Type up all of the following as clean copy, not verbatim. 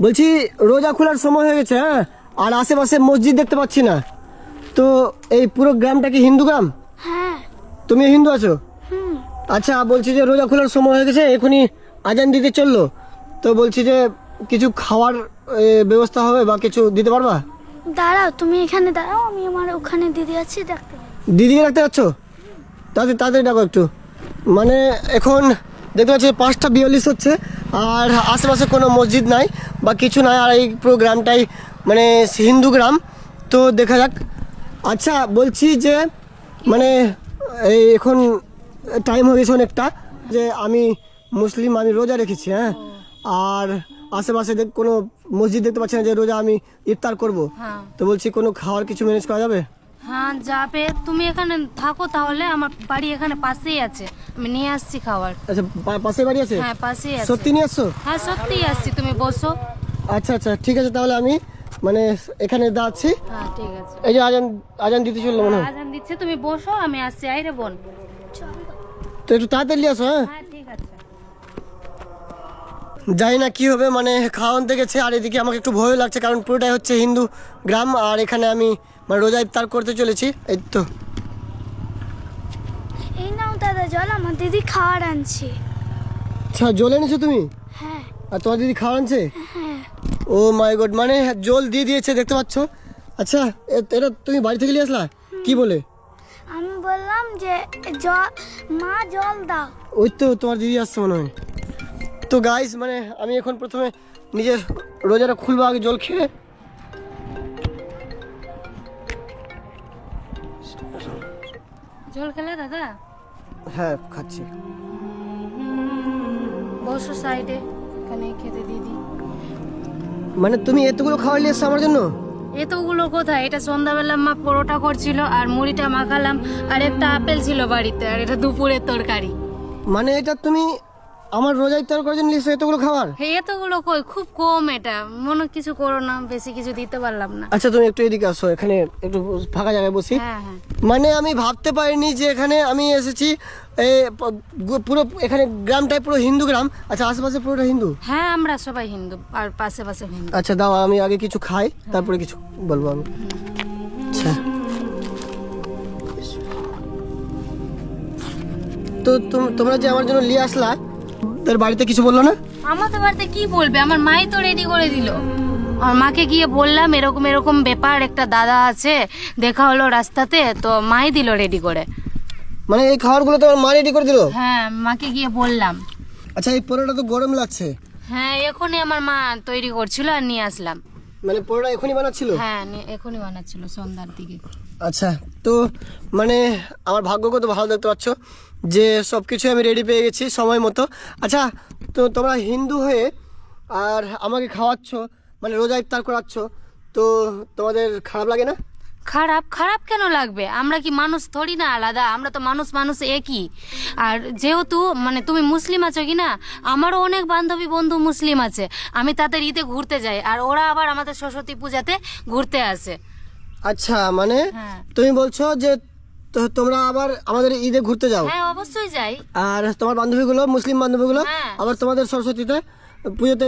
বলছি রোজা খোলার সময় হয়ে গেছে, হ্যাঁ, আর আশেপাশে মসজিদ দেখতে পাচ্ছি না। তো এই পুরো গ্রামটা কি হিন্দু গ্রাম? হ্যাঁ। তুমি হিন্দু আছো? আচ্ছা, বলছি যে রোজা খোলার সময় হয়ে গেছে, এখনই আজান দিতে চললো। তো বলছি যে কিছু খাওয়ার ব্যবস্থা হবে বা কিছু দিতে পারবা? দাঁড়াও, তুমি এখানে দাঁড়াও, আমি আমার ওখানে দিদি আছে, দেখতে। দিদিকে রাখতে যাচ্ছ? তাড়াতাড়ি তাড়াতাড়ি ডাকো একটু। মানে এখন দেখতে পাচ্ছি 5:42 হচ্ছে, আর আশেপাশে কোনো মসজিদ নাই বা কিছু নাই, আর এই পুরো গ্রামটাই মানে হিন্দু গ্রাম। তো দেখা যাক। আচ্ছা, বলছি যে মানে এই এখন টাইম হয়ে গেছে অনেকটা, যে আমি মুসলিম, আমি রোজা রেখেছি, হ্যাঁ, আর আশেপাশে কোনো মসজিদ দেখতে পাচ্ছি না যে রোজা আমি ইফতার করব। তো বলছি কোনো খাওয়ার কিছু ম্যানেজ করা যাবে? হ্যাঁ যাবে, তুমি এখানে থাকো তাহলে, আমার বাড়ি এখানে পাশেই আছে, আমি নিয়ে আসছি খাবার। আচ্ছা, পাশে বাড়ি আছে? হ্যাঁ পাশেই আছে। সত্যি নিয়ে আসছো? হ্যাঁ সত্যিই আসছি, তুমি বসো। আচ্ছা আচ্ছা, ঠিক আছে, তাহলে আমি মানে এখানে দাঁড়াচ্ছি। হ্যাঁ ঠিক আছে। এই যে আজান আজান দিতে চললো মনে হয়। আজান দিচ্ছে, তুমি বসো, আমি আসছি। আইরে বোন। তো একটু তাড়াতাড়ি নিয়ে আসো। হ্যাঁ, হ্যাঁ ঠিক আছে। জানি না কি হবে, মানে খাওয়ানতে গেছে, আর এদিকে আমাকে একটু ভয় লাগছে, কারণ পুরোটাই হচ্ছে হিন্দু গ্রাম, আর এখানে আমি মানে রোজা ইফতার করতে চলেছি। এই তো। এই নাও দাদা জল, আমার দিদি খাবার আনছে। আচ্ছা, জল এনেছো তুমি? হ্যাঁ। আর তোমার দিদি খাবার আনছে? হ্যাঁ। ও মাই গড, মানে জল দিয়ে দিয়েছে, দেখতে পাচ্ছ। আচ্ছা, এটা তুমি বাড়ি থেকে নিয়ে আসলা কি বলে? আমি বললাম যে জল, মা জল দাও। ওই তো তোমার দিদি আসছে মনে হয়। তো গাইস, মানে আমি এখন প্রথমে নিজের রোজাটা খুলবো, আগে জল খেয়ে। জল খেলে দাদা? হ্যাঁ, খাচ্ছি। বসো সাইডে, এখানে খেতে দিদি। মানে তুমি এতগুলো খাবার নিয়ে এসছো আমার জন্য? এতগুলো কোথায়, এটা সন্ধ্যাবেলা মা পরোটা করছিল আর মুড়িটা মাখালাম, আর একটা আপেল ছিল বাড়িতে, আর এটা দুপুরের তরকারি। মানে এটা তুমি আমার রোজা ইফতার করার জন্য নিয়ে এসছো এতগুলো খাবার? হ্যাঁ এতগুলো কই, খুব কম, এটা মনে কিছু করো না, বেশি কিছু দিতে পারলাম না। আচ্ছা, তুমি একটু এদিকে আসো, এখানে একটু ফাঁকা জায়গায় বসি। হ্যাঁ হ্যাঁ। মানে আমি ভাবতে পারিনি যে এখানে আমি এসেছি, পুরো এখানে গ্রামটাই পুরো হিন্দু গ্রাম। আচ্ছা, আশেপাশে পুরোটা হিন্দু? হ্যাঁ আমরা সবাই হিন্দু, আর পাশে পাশে হিন্দু। আচ্ছা, দাও আমি আগে কিছু খাই, তারপরে কিছু বলবো আমি। আচ্ছা, তো তোমরা যে আমার জন্য নিয়ে আসলা, তার বাড়িতে কিছু বললো না? আমাদের বাড়িতে কি বলবে, আমার মাই তো রেডি করে দিল। আমার মাকে গিয়ে বললাম এরকম এরকম ব্যাপার, একটা দাদা আছে, দেখা হলো রাস্তাতে, তো মাই দিল রেডি করে। মানে এই খাবারগুলো তোমার মা রেডি করে দিল? হ্যাঁ মাকে গিয়ে বললাম। আচ্ছা, এই পরোটা তো গরম লাগছে। হ্যাঁ এখনই আমার মা তৈরি করছিল আর নিয়ে আসলাম। মানে পরোটা এখনই বানাচ্ছিল? হ্যাঁ এখনই বানাচ্ছিল সন্ধ্যার দিকে। আচ্ছা, তো মানে আমার ভাগ্য কত ভালো, দেখতে পাচ্ছ যে সব কিছু আমি রেডি পেয়ে গেছি সময় মতো। আচ্ছা, তো তোমরা হিন্দু হয়ে আর আমাকে খাওয়াচ্ছ, মানে রোজা ইফতার করাচ্ছ, তো তোমাদের খারাপ লাগে না? খারাপ খারাপ কেন লাগবে, আমরা কি মানুষ থরি না আলাদা, আমরা তো মানুষ মানুষ একই। আর যেহেতু মানে তুমি মুসলিম আছো কি না, আমারও অনেক বান্ধবী বন্ধু মুসলিম আছে, আমি তাদের ঈদে ঘুরতে যাই, আর ওরা আবার আমাদের সরস্বতী পূজাতে ঘুরতে আসে। আচ্ছা, মানে হ্যাঁ। তুমি বলছো যে তোমরা আবার আমাদের ঈদে ঘুরতে যাও? হ্যাঁ অবশ্যই যাই। আর তোমার বান্ধবীগুলো, মুসলিম বান্ধবীগুলো হ্যাঁ। আবার তোমাদের সরস্বতীতে পুজোতে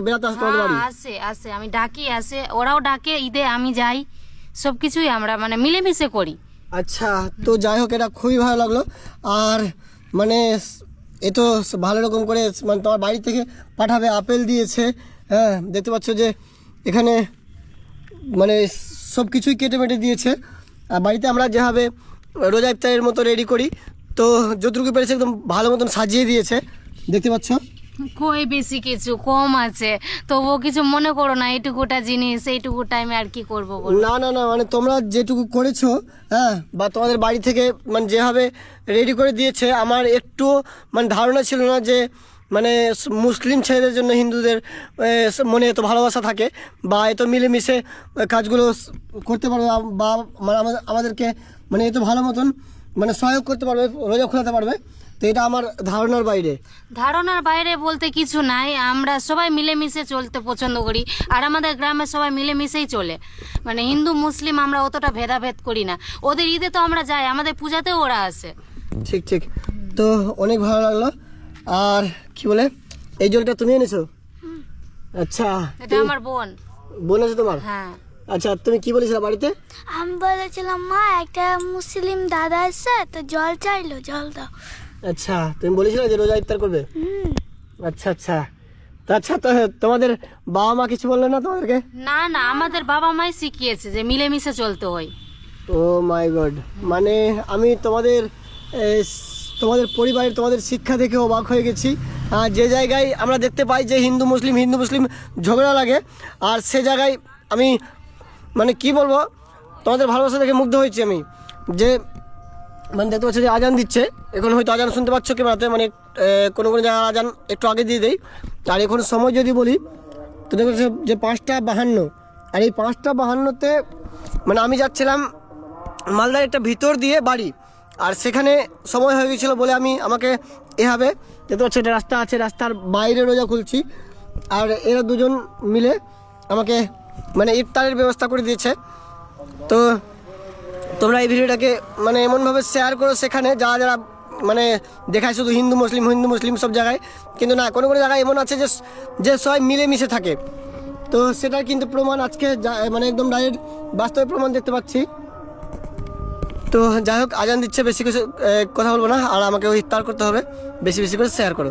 বেড়াতে আসে তোমাদের বাড়ি? হ্যাঁ আসে আসে, আমি ডাকি আসে, ওরাও ডাকে ঈদে, আমি যাই, সবকিছুই আমরা মানে মিলেমিশে করি। আচ্ছা, তো যাই হোক, এটা খুবই ভালো লাগলো। আর মানে এ তো ভালো রকম করে মানে তোমার বাড়ি থেকে পাঠাবে, আপেল দিয়েছে, হ্যাঁ, দেখতে পাচ্ছ যে এখানে মানে সব কিছুই কেটে মেটে দিয়েছে। আর বাড়িতে আমরা যেভাবে রোজা ইফতারের মতো রেডি করি, তো যতটুকু পেরেছে একদম ভালো মতন সাজিয়ে দিয়েছে, দেখতে পাচ্ছ। কই বেশি কিছু কম আছে, তবুও কিছু মনে করো না, এইটুকুটা জিনিস এইটুকু টাইমে আর কি করবো বলো। না না না, মানে তোমরা যেটুকু করেছো, হ্যাঁ, বা তোমাদের বাড়ি থেকে মানে যেভাবে রেডি করে দিয়েছে, আমার একটু মানে ধারণা ছিল না যে মানে মুসলিম ছেলেদের জন্য হিন্দুদের মনে এত ভালোবাসা থাকে, বা এত মিলেমিশে কাজগুলো করতে পারবে, বা মানে আমাদেরকে মানে এত ভালো মতন মানে সহায়ক করতে পারবে, রোজা খোলাতে পারবে। তো এটা আমার ধারণার বাইরে। ধারণার বাইরে বলতে কিছু নাই, আমরা সবাই মিলেমিশে চলতে পছন্দ করি, আর আমাদের গ্রামে সবাই মিলেমিশেই চলে, মানে হিন্দু মুসলিম আমরা অতটা ভেদাভেদ করি না। ওদের ঈদে তো আমরা যাই, আমাদের পূজাতেও ওরা আসে। ঠিক ঠিক, তো অনেক ভালো লাগলো। আর কি বলে, এই জলটা তুমি এনেছো? আচ্ছা, এটা আমার বোন। বোন আছে তোমার? হ্যাঁ। আচ্ছা, তুমি কি বলেছিলে বাড়িতে? আমি বলেছিলাম মা একটা মুসলিম দাদা এসে তো জল চাইলো, জল দাও। আচ্ছা, তুমি বলেছিলে যে রোজা ইফতার করবে? হুম। আচ্ছা আচ্ছা। তো আচ্ছা, তো তোমাদের বাবা মা কিছু বললো না তোমাদেরকে? না না, আমাদের বাবা মাই শিখিয়েছে যে মিলেমিশে চলতে হয়। ও মাই গড, মানে আমি তোমাদের তোমাদের পরিবারের তোমাদের শিক্ষা দেখে অবাক হয়ে গেছি। যে জায়গায় আমরা দেখতে পাই যে হিন্দু মুসলিম ঝগড়া লাগে, আর সে জায়গায় আমি মানে কি বলবো, তোমাদের ভালোবাসা দেখে মুগ্ধ হয়েছি আমি। যে মানে দেখতে পাচ্ছ যে আজান দিচ্ছে, এখন হয়তো আজান শুনতে পাচ্ছ ক্যামেরাতে, মানে কোনো কোনো জায়গায় আজান একটু আগে দিয়ে দেয়। আর এখন সময় যদি বলি তো দেখতে পাচ্ছ যে 5:52, আর এই 5:52-তে মানে আমি যাচ্ছিলাম মালদার একটা ভিতর দিয়ে বাড়ি, আর সেখানে সময় হয়ে গেছিলো বলে আমাকে এভাবে দেখতে পাচ্ছ একটা রাস্তা আছে, রাস্তার বাইরে রোজা খুলছি, আর এরা দুজন মিলে আমাকে মানে ইফতারের ব্যবস্থা করে দিয়েছে। তো তোমরা এই ভিডিওটাকে মানে এমনভাবে শেয়ার করো সেখানে যারা যারা মানে দেখায় শুধু হিন্দু মুসলিম সব জায়গায়, কিন্তু না, কোনো কোনো জায়গায় এমন আছে যে সবাই মিলেমিশে থাকে। তো সেটার কিন্তু প্রমাণ আজকে মানে একদম ডাইরেক্ট বাস্তবে প্রমাণ দেখতে পাচ্ছি। তো যাই হোক, আজান দিচ্ছে, বেশি কিছু কথা বলবো না, আর আমাকে ইফতার করতে হবে, বেশি বেশি করে শেয়ার করো।